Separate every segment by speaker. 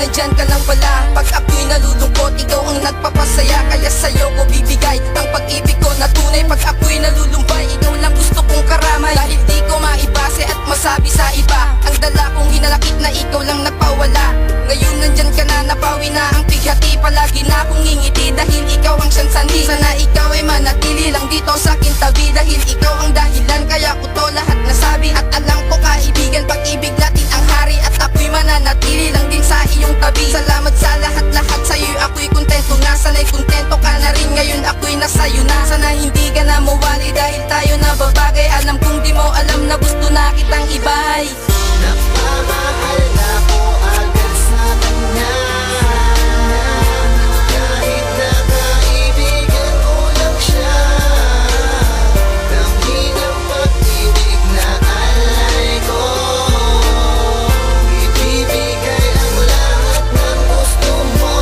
Speaker 1: nandyan ka lang pala. Pag ako'y nalulungkot, ikaw ang nagpapasaya. Kaya sa'yo ko bibigay ang pag-ibig ko na tunay. Pag ako'y nalulumbay, ikaw lang gusto kong karamay. Dahil di ko maibase at masabi sa iba, ang dala kong hinalakit na ikaw lang nagpawala. Ngayon nandyan ka na, napawi na ang pighati. Palagi na akong ngingiti dahil ikaw ang siyang sanhi. Sana ikaw ay manatili lang dito sa aking tabi. Dahil ikaw ang dahilan, kaya ko to lahat nasabi. At alam ko kaibigan, pag-ibig natin ang hari. At ako'y mananatili lang din sa iyong tabi. Salamat sa lahat-lahat, sa'yo'y ako'y kontento na. Sana'y kontento ka na rin, ngayon ako'y nasa'yo na. Sana hindi ka na mawali dahil tayo na babagay. Alam kong di mo alam na gusto na kitang ibay.
Speaker 2: Napamahal na ko agad sa kanya. Kahit na kaibigan ko lang siya. Dami ng pag-ibig na alay ko. Ibibigay ang lahat ng gusto mo.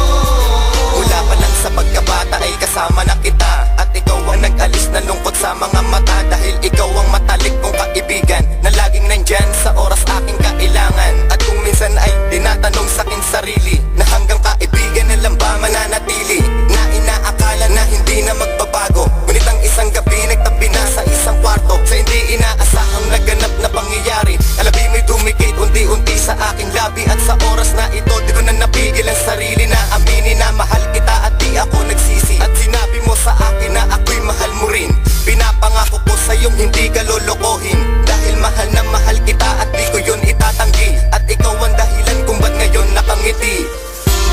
Speaker 3: Mula pa lang sa pagkabata ay kasama na kita. At ikaw ang nag-alis na lungkot sa mga mata. Dahil ikaw ang matalik kong kaibigan na laging nandyan sa oras aking kailangan. At kung minsan ay tinatanong sa'king sarili na hanggang kaibigan na lang ba mananatili, na inaakala na hindi na magbabago. Ngunit ang isang gabi nagtabi na sa isang kwarto, sa hindi inaasahang naganap na pangyayari. Alabi mo'y dumikit unti-unti sa aking labi. At sa oras na ito di ko na napigil ang sarili na aminin na mahal kita at di ako nagsisi. At sinabi mo sa akin na ako'y mahal mo rin. Pinapangako ko sa'yong hindi ka lolokohin. Dahil mahal na mahal kita at di ko yun itatanggi. At ikaw ang dahilan kung ba't ngayon nakangiti.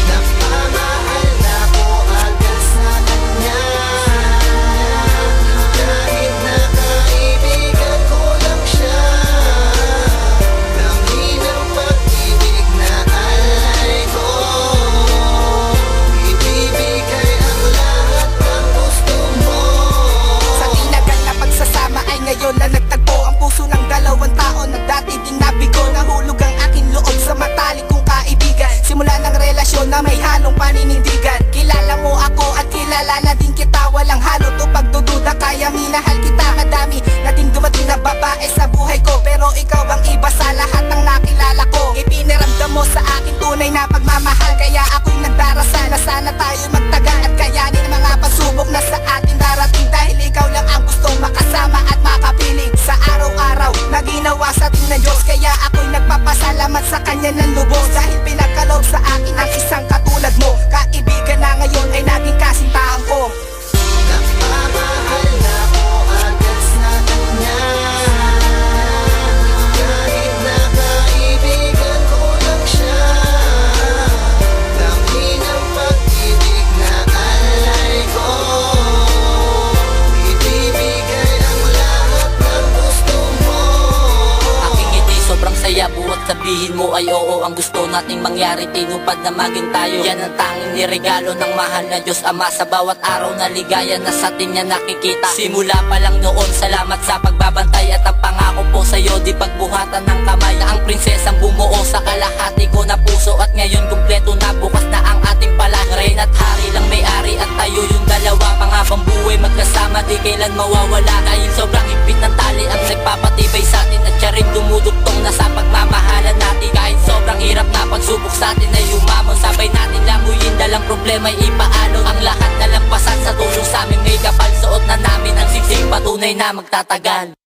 Speaker 2: Napamahal na ko agad sa kanya. Kahit na kaibigan ko lang siya. Dami ng pag-ibig na alay ko. Ibibigay ang lahat ng gusto mo.
Speaker 1: Sa tinagal na pagsasama ay ngayon na nagtagpo. Ang puso ng dalawang tao na dati din nabigo. Nahulog ang aking loob sa matalik kong kaibigan. Simula ng relasyon na may halong paninindigan. Kilala mo ako at kilala na din kita. Walang halo to pagdududa, kaya minahal kita. Madami nating dumating na babae sa buhay ko, pero ikaw ang iba sa lahat ng nakilala ko. Ipiniramdam mo sa akin tunay na pagmamahal. Kaya ako'y nagdarasal na sana tayo magtagal. At kayanin ang mga pagsubok na sa atin darating. Dahil ikaw lang ang gustong makasama at makapiling sa araw-araw na ginawa sa atin ng Diyos. Kaya ako'y nagpapasalamat sa Kanya ng lubos. Dahil pinagkaloob sa akin ang isang katulad mo. Kaibigan na ngayon ay naging kasintahan ko.
Speaker 2: Napamahal na ko agad sa kanya. Kahit na kaibigan ko lang siya. Dami ng pag-ibig na alay ko. Ibibigay ang lahat ng gusto mo.
Speaker 4: Aking ngiti sobrang saya, buwat sabihin mo ay oo. Ang gusto nating mangyari, tinupad na maging tayo. Yan ang tanging niregalo ng mahal na Diyos Ama. Sa bawat araw na ligaya na sa atin niya nakikita. Simula pa lang noon, salamat sa pagbabantay. At ang pangako po sa'yo, di pagbuhatan ng kamay. Na ang prinsesang bumuo sa kalahati ko na puso. At ngayon kumpleto na, bukas na ang ating palarin. At hari lang may-ari at tayo yung dalawa. Panghabang buhay magkasama, di kailan mawawala. Dahil sobrang higpit ng tali ang nagpapatibay sa atin. At siya rin dumuduktong na sa pagmamahalan natin. Kahit sobrang hirap na pagsubok sa atin ay humamon. Sabay natin languyin, dalang problema'y ipaalon. Ang lahat na lampasan sa tulong sa amin may kapal. Suot na namin ang siksik, patunay na magtatagal.